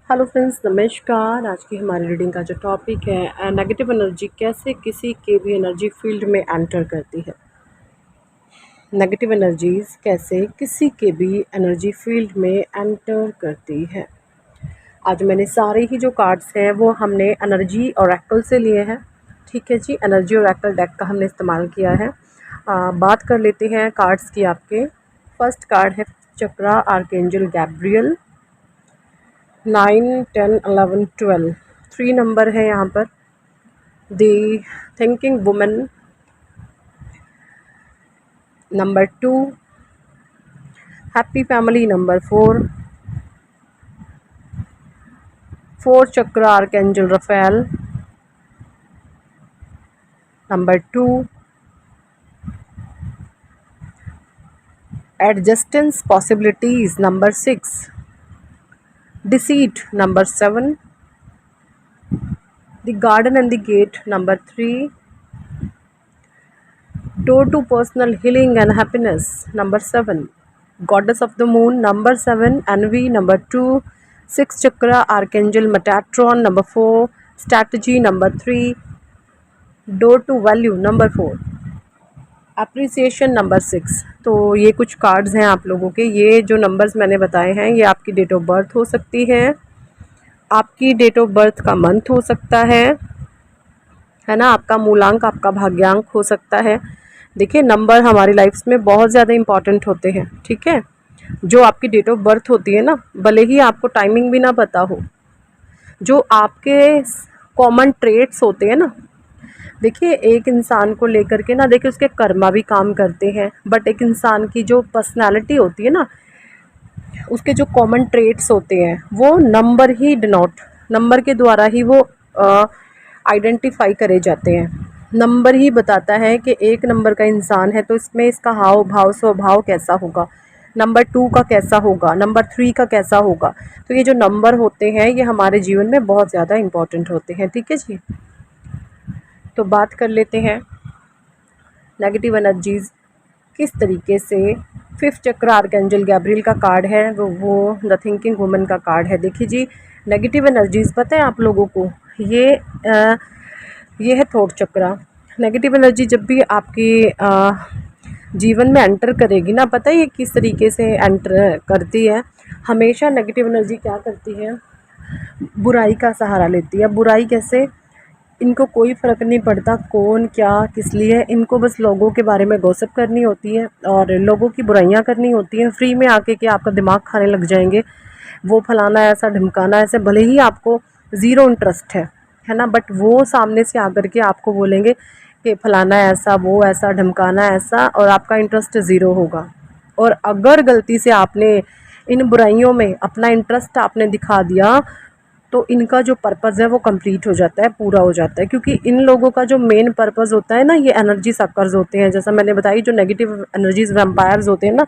Hello friends, नमस्कार। आज की हमारी रीडिंग का जो टॉपिक है, नेगेटिव एनर्जी कैसे किसी के भी एनर्जी फील्ड में एंटर करती है। नेगेटिव एनर्जीज कैसे किसी के भी एनर्जी फील्ड में एंटर करती है। आज मैंने सारे ही जो कार्ड्स हैं वो हमने एनर्जी ओरेकल से लिए हैं। ठीक है जी, एनर्जी ओरेकल डेक का हमने इस्तेमाल किया है। बात कर लेते हैं कार्ड्स की। आपके फर्स्ट कार्ड है चक्रा आर्कएंजल गैब्रियल। 9, 10, 11, 12 3 नंबर है यहाँ पर। The thinking woman number 2, happy family number 4 chakra archangel Raphael number 2, adjustments possibilities number 6, deceit number 7, the garden and the gate number 3, door to personal healing and happiness number 7, goddess of the moon number 7, envy number 2, 6 chakra archangel Metatron number 4, strategy number 3, door to value number 4, appreciation number 6। तो ये कुछ cards हैं आप लोगों के। ये जो numbers मैंने बताए हैं ये आपकी डेट ऑफ बर्थ हो सकती है, आपकी डेट ऑफ बर्थ का मंथ हो सकता है ना, आपका मूलांक, आपका भाग्यांक हो सकता है। देखिए, नंबर हमारी लाइफ में बहुत ज़्यादा इम्पॉर्टेंट होते हैं। ठीक है, जो आपकी डेट ऑफ बर्थ होती है ना, भले ही आपको टाइमिंग भी ना पता हो, जो आपके कॉमन ट्रेट्स होते हैं ना, देखिए एक इंसान को लेकर के ना, देखिए उसके कर्मा भी काम करते हैं, बट एक इंसान की जो पर्सनालिटी होती है ना, उसके जो कॉमन ट्रेट्स होते हैं वो नंबर ही डिनोट, नंबर के द्वारा ही वो आइडेंटिफाई करे जाते हैं। नंबर ही बताता है कि एक नंबर का इंसान है तो इसमें इसका हाव भाव स्वभाव कैसा होगा, नंबर 2 का कैसा होगा, नंबर 3 का कैसा होगा। तो ये जो नंबर होते हैं ये हमारे जीवन में बहुत ज़्यादा इम्पॉर्टेंट होते हैं। ठीक है जी, तो बात कर लेते हैं नेगेटिव एनर्जीज किस तरीके से। फिफ्थ चक्र आर्कएंजल गैब्रियल का कार्ड है, वो द थिंकिंग वुमन का कार्ड है। देखिए जी, नेगेटिव एनर्जीज पता है आप लोगों को, ये है थॉट चक्रा। नेगेटिव एनर्जी जब भी आपकी जीवन में एंटर करेगी ना, पता है ये किस तरीके से एंटर करती है। हमेशा नेगेटिव एनर्जी क्या करती है, बुराई का सहारा लेती है। बुराई कैसे, इनको कोई फ़र्क नहीं पड़ता कौन क्या किस लिए, इनको बस लोगों के बारे में गॉसिप करनी होती है और लोगों की बुराइयां करनी होती हैं फ्री में आके, कि आपका दिमाग खाने लग जाएंगे। वो फलाना ऐसा ढिमकाना ऐसे, भले ही आपको ज़ीरो इंटरेस्ट है ना, बट वो सामने से आकर के आपको बोलेंगे कि फलाना ऐसा, वो ऐसा, ढिमकाना ऐसा, और आपका इंटरेस्ट ज़ीरो होगा। और अगर गलती से आपने इन बुराइयों में अपना इंटरेस्ट आपने दिखा दिया तो इनका जो पर्पज़ है वो कंप्लीट हो जाता है, पूरा हो जाता है। क्योंकि इन लोगों का जो मेन पर्पज़ होता है ना, ये एनर्जी सक्कर्स होते हैं। जैसा मैंने बताई, जो नेगेटिव एनर्जीज वैम्पायर्स होते हैं ना,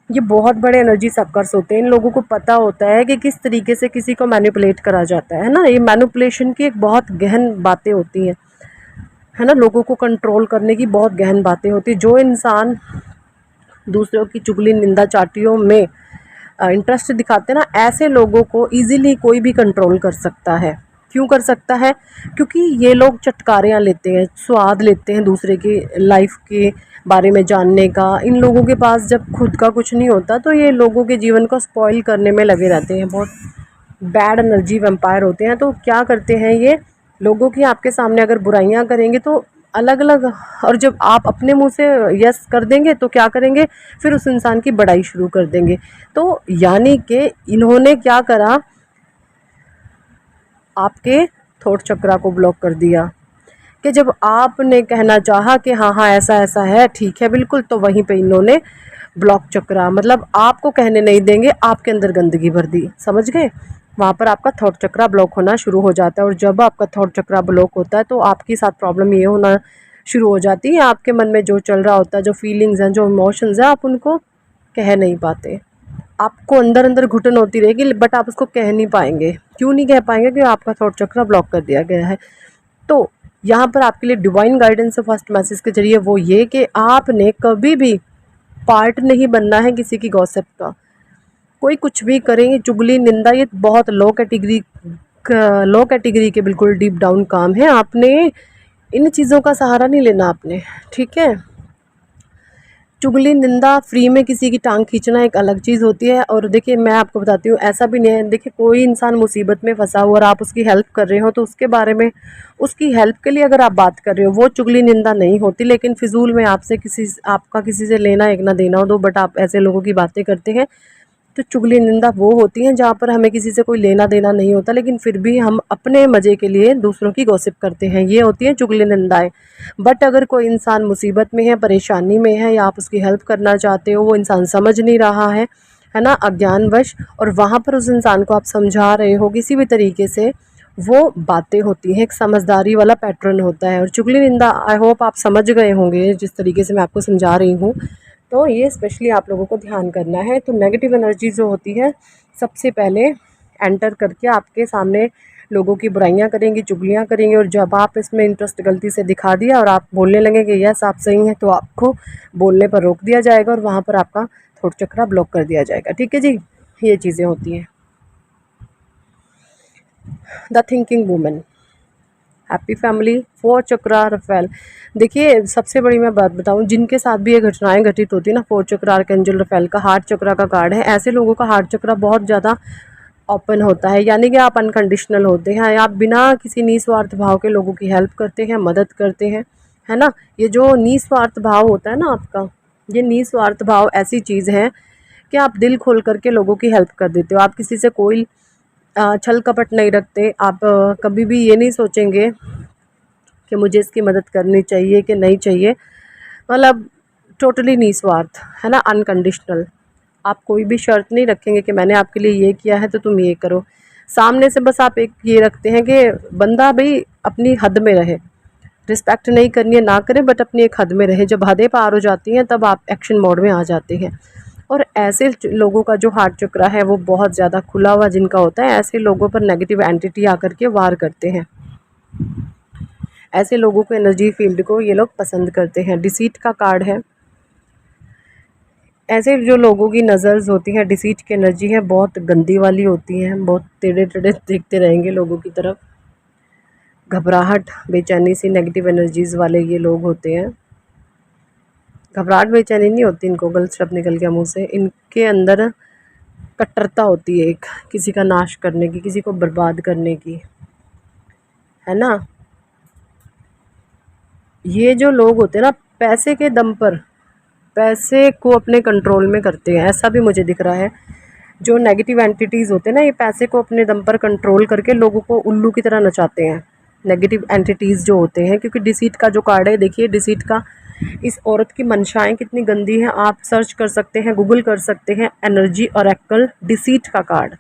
ये बहुत बड़े एनर्जी सक्कर्स होते हैं। इन लोगों को पता होता है कि किस तरीके से किसी को मैनिपुलेट करा जाता है ना। ये मैनिपुलेशन की एक बहुत गहन बातें होती हैं, है ना, लोगों को कंट्रोल करने की बहुत गहन बातें होती हैं। जो इंसान दूसरों की चुगली निंदा चाटियों में इंटरेस्ट दिखाते हैं ना, ऐसे लोगों को इजीली कोई भी कंट्रोल कर सकता है। क्यों कर सकता है, क्योंकि ये लोग चटकारियाँ लेते हैं, स्वाद लेते हैं दूसरे की लाइफ के बारे में जानने का। इन लोगों के पास जब खुद का कुछ नहीं होता तो ये लोगों के जीवन को स्पॉइल करने में लगे रहते हैं। बहुत बैड एनर्जी वैम्पायर होते हैं। तो क्या करते हैं ये, लोगों की आपके सामने अगर बुराइयां करेंगे तो अलग अलग, और जब आप अपने मुंह से यस कर देंगे तो क्या करेंगे, फिर उस इंसान की बड़ाई शुरू कर देंगे। तो यानी कि इन्होंने क्या करा, आपके थॉट चक्रा को ब्लॉक कर दिया। कि जब आपने कहना चाहा कि हाँ हाँ ऐसा ऐसा है, ठीक है बिल्कुल, तो वहीं पे इन्होंने ब्लॉक चक्रा, मतलब आपको कहने नहीं देंगे, आपके अंदर गंदगी भर दी। समझ गए, वहाँ पर आपका थॉट चक्रा ब्लॉक होना शुरू हो जाता है। और जब आपका थॉट चक्रा ब्लॉक होता है तो आपके साथ प्रॉब्लम ये होना शुरू हो जाती है, आपके मन में जो चल रहा होता है, जो फीलिंग्स हैं, जो इमोशंस हैं, आप उनको कह नहीं पाते। आपको अंदर अंदर घुटन होती रहेगी, बट आप उसको कह नहीं पाएंगे। क्यों नहीं कह पाएंगे, क्योंकि आपका थॉट चक्रा ब्लॉक कर दिया गया है। तो यहाँ पर आपके लिए डिवाइन गाइडेंस है फर्स्ट मैसेज के जरिए, वो ये कि आपने कभी भी पार्ट नहीं बनना है किसी की गॉसिप का। कोई कुछ भी करें, चुगली निंदा ये बहुत लो कैटेगरी के बिल्कुल डीप डाउन काम है। आपने इन चीज़ों का सहारा नहीं लेना आपने, ठीक है। चुगली निंदा फ्री में किसी की टांग खींचना एक अलग चीज़ होती है। और देखिए मैं आपको बताती हूँ, ऐसा भी नहीं है, देखिए कोई इंसान मुसीबत में फंसा हो और आप उसकी हेल्प कर रहे हो तो उसके बारे में, उसकी हेल्प के लिए अगर आप बात कर रहे हो वो चुगली निंदा नहीं होती। लेकिन फिजूल में आपका किसी से लेना एक ना देना हो तो बट आप ऐसे लोगों की बातें करते हैं तो चुगली निंदा वो होती है जहाँ पर हमें किसी से कोई लेना देना नहीं होता, लेकिन फिर भी हम अपने मज़े के लिए दूसरों की गॉसिप करते हैं, ये होती है चुगली निंदाएं। बट अगर कोई इंसान मुसीबत में है, परेशानी में है, या आप उसकी हेल्प करना चाहते हो, वो इंसान समझ नहीं रहा है ना, अज्ञानवश, और वहाँ पर उस इंसान को आप समझा रहे हो किसी भी तरीके से, वो बातें होती हैं, एक समझदारी वाला पैटर्न होता है। और चुगली निंदा आई होप आप समझ गए होंगे जिस तरीके से मैं आपको समझा रही हूँ। तो ये स्पेशली आप लोगों को ध्यान करना है। तो नेगेटिव एनर्जी जो होती है सबसे पहले एंटर करके आपके सामने लोगों की बुराइयां करेंगी, चुगलियां करेंगी, और जब आप इसमें इंटरेस्ट गलती से दिखा दिया और आप बोलने लगे कि यस आप सही हैं, तो आपको बोलने पर रोक दिया जाएगा और वहाँ पर आपका थोट चक्रा ब्लॉक कर दिया जाएगा, ठीक है जी। ये चीज़ें होती हैं। The thinking women, happy family, 4 चक्रा रफेल। देखिए सबसे बड़ी मैं बात बताऊं, जिनके साथ भी ये घटनाएं घटित होती है ना, 4 चक्रा आर्कएंजल रफेल का हार्ट चक्रा का कार्ड है, ऐसे लोगों का हार्ट चक्रा बहुत ज़्यादा ओपन होता है, यानी कि आप अनकंडीशनल होते हैं, आप बिना किसी निस्वार्थ भाव के लोगों की हेल्प करते हैं, मदद करते हैं, है ना। ये जो निस्वार्थ भाव होता है ना आपका, ये निस्वार्थ भाव ऐसी चीज़ है कि आप दिल खोल करके लोगों की हेल्प कर देते हो, आप किसी से कोई छल कपट नहीं रखते, आप कभी भी ये नहीं सोचेंगे कि मुझे इसकी मदद करनी चाहिए कि नहीं चाहिए, मतलब टोटली निस्वार्थ, है ना, अनकंडीशनल। आप कोई भी शर्त नहीं रखेंगे कि मैंने आपके लिए ये किया है तो तुम ये करो। सामने से बस आप एक ये रखते हैं कि बंदा भाई अपनी हद में रहे, रिस्पेक्ट नहीं करनी है ना करे, बट अपनी एक हद में रहे। जब हदें पार हो जाती हैं तब आप एक्शन मोड में आ जाते हैं। और ऐसे लोगों का जो हार्ट चक्रा है वो बहुत ज़्यादा खुला हुआ जिनका होता है, ऐसे लोगों पर नेगेटिव एंटिटी आकर के वार करते हैं, ऐसे लोगों को एनर्जी फील्ड को ये लोग पसंद करते हैं। डिसीट का कार्ड है, ऐसे जो लोगों की नज़र्स होती हैं, डिसीट की एनर्जी है, बहुत गंदी वाली होती हैं, बहुत टेढ़े टेढ़े देखते रहेंगे लोगों की तरफ, घबराहट बेचैनी सी नेगेटिव एनर्जीज वाले ये लोग होते हैं। घबराहट बेचैनी नहीं होती इनको, गलत शब्द निकल गया मुंह से, इनके अंदर कट्टरता होती है, एक किसी का नाश करने की, किसी को बर्बाद करने की, है ना। ये जो लोग होते हैं ना, पैसे के दम पर पैसे को अपने कंट्रोल में करते हैं, ऐसा भी मुझे दिख रहा है। जो नेगेटिव एंटिटीज़ होते हैं ना, ये पैसे को अपने दम पर कंट्रोल करके लोगों को उल्लू की तरह नचाते हैं, नेगेटिव एंटिटीज़ जो होते हैं। क्योंकि डिसीट का जो कार्ड है, देखिए डिसीट का, इस औरत की मंशाएं कितनी गंदी हैं, आप सर्च कर सकते हैं, गूगल कर सकते हैं, एनर्जी ऑरेकल डिसीट का कार्ड,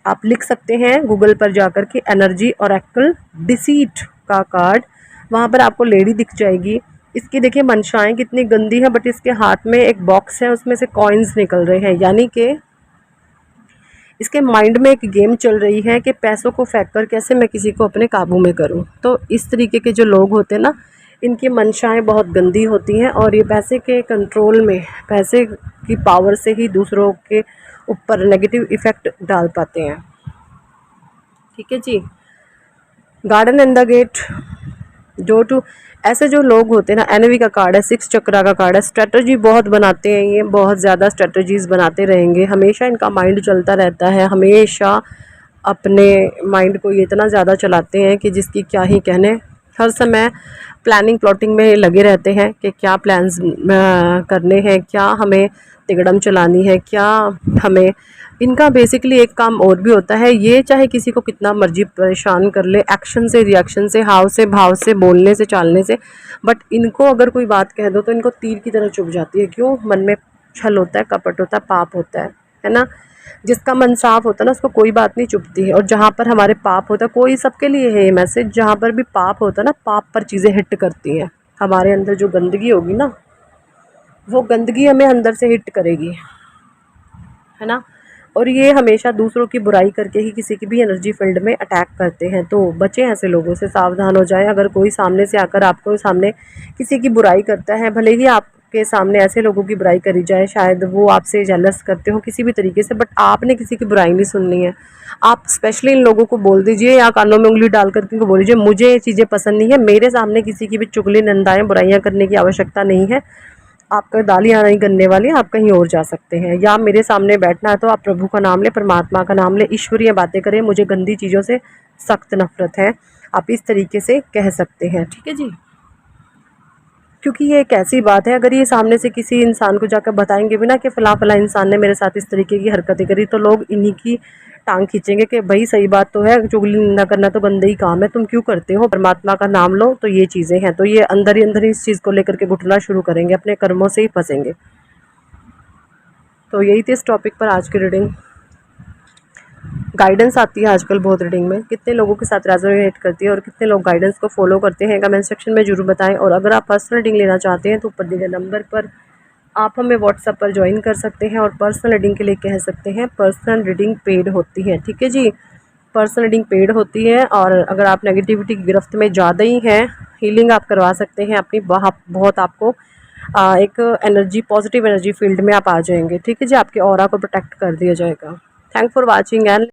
आप लिख सकते हैं गूगल पर जाकर के एनर्जी ऑरेकल डिसीट का कार्ड, वहाँ पर आपको लेडी दिख जाएगी। इसकी देखिए मंशाएं कितनी गंदी है, बट इसके हाथ में एक बॉक्स है, उसमें से कॉइन्स निकल रहे हैं, यानी कि इसके माइंड में एक गेम चल रही है कि पैसों को फेंक कर कैसे मैं किसी को अपने काबू में करूं। तो इस तरीके के जो लोग होते हैं ना, इनकी मंशाएं बहुत गंदी होती हैं और ये पैसे के कंट्रोल में, पैसे की पावर से ही दूसरों के ऊपर नेगेटिव इफ़ेक्ट डाल पाते हैं, ठीक है जी। गार्डन एंड द गेट, जो टू, ऐसे जो लोग होते हैं ना, एनवी का कार्ड है, 6 चक्रा का कार्ड है, स्ट्रेटजी बहुत बनाते हैं, ये बहुत ज़्यादा स्ट्रेटजीज बनाते रहेंगे, हमेशा इनका माइंड चलता रहता है, हमेशा अपने माइंड को ये इतना ज़्यादा चलाते हैं कि जिसकी क्या ही कहने, हर समय प्लानिंग प्लॉटिंग में लगे रहते हैं कि क्या प्लान्स करने हैं, क्या हमें तिगड़म चलानी है, क्या हमें, इनका बेसिकली एक काम और भी होता है, ये चाहे किसी को कितना मर्जी परेशान कर ले, एक्शन से, रिएक्शन से, हाव से, भाव से, बोलने से, चालने से, बट इनको अगर कोई बात कह दो तो इनको तीर की तरह चुभ जाती है। क्यों? मन में छल होता है, कपट होता है, पाप होता है ना। जिसका मन साफ होता है ना, उसको कोई बात नहीं चुभती है। और जहाँ पर हमारे पाप होता है, कोई सबके लिए है ये मैसेज, जहाँ पर भी पाप होता है ना, पाप पर चीज़ें हिट करती हैं। हमारे अंदर जो गंदगी होगी ना, वो गंदगी हमें अंदर से हिट करेगी, है ना। और ये हमेशा दूसरों की बुराई करके ही किसी की भी एनर्जी फील्ड में अटैक करते हैं। तो बचें ऐसे लोगों से, सावधान हो जाएं। अगर कोई सामने से आकर आपको सामने किसी की बुराई करता है, भले ही आप आपके सामने ऐसे लोगों की बुराई करी जाए, शायद वो आपसे जेलस करते हो किसी भी तरीके से, बट आपने किसी की बुराई नहीं सुननी है। आप स्पेशली इन लोगों को बोल दीजिए या कानों में उंगली डाल करके इनको बोल दीजिए, मुझे ये चीज़ें पसंद नहीं है, मेरे सामने किसी की भी चुगली निंदाएं बुराइयां करने की आवश्यकता नहीं है। आपका दालियाँ नहीं गलने वाली, आप कहीं और जा सकते हैं, या मेरे सामने बैठना है तो आप प्रभु का नाम लें, परमात्मा का नाम लें, ईश्वरीय बातें करें, मुझे गंदी चीज़ों से सख्त नफरत है। आप इस तरीके से कह सकते हैं, ठीक है जी। क्योंकि ये एक ऐसी बात है, अगर ये सामने से किसी इंसान को जाकर बताएंगे भी ना कि फ़लाँ फ़लाँ इंसान ने मेरे साथ इस तरीके की हरकतें करी, तो लोग इन्हीं की टांग खींचेंगे कि भाई सही बात तो है, चुगली निंदा करना तो गंदा ही काम है, तुम क्यों करते हो, परमात्मा का नाम लो। तो ये चीज़ें हैं, तो ये अंदर ही इस चीज़ को लेकर के घुटना शुरू करेंगे, अपने कर्मों से ही फंसेंगे। तो यही थी इस टॉपिक पर आज की रीडिंग। गाइडेंस आती है आजकल बहुत रीडिंग में, कितने लोगों के साथ रेजोनेट करती है और कितने लोग गाइडेंस को फॉलो करते हैं, कमेंट सेक्शन में जरूर बताएं। और अगर आप पर्सनल रीडिंग लेना चाहते हैं तो ऊपर दिए गए नंबर पर आप हमें व्हाट्सएप पर ज्वाइन कर सकते हैं और पर्सनल रीडिंग के लिए कह सकते हैं। पर्सनल रीडिंग पेड होती है, ठीक है जी, पर्सनल रीडिंग पेड होती है। और अगर आप नेगेटिविटी की गिरफ्त में ज़्यादा ही हैं, हीलिंग आप करवा सकते हैं अपनी, बहुत आपको एक एनर्जी, पॉजिटिव एनर्जी फील्ड में आप आ जाएंगे, ठीक है जी, आपके ऑरा को प्रोटेक्ट कर दिया जाएगा। Thank for watching and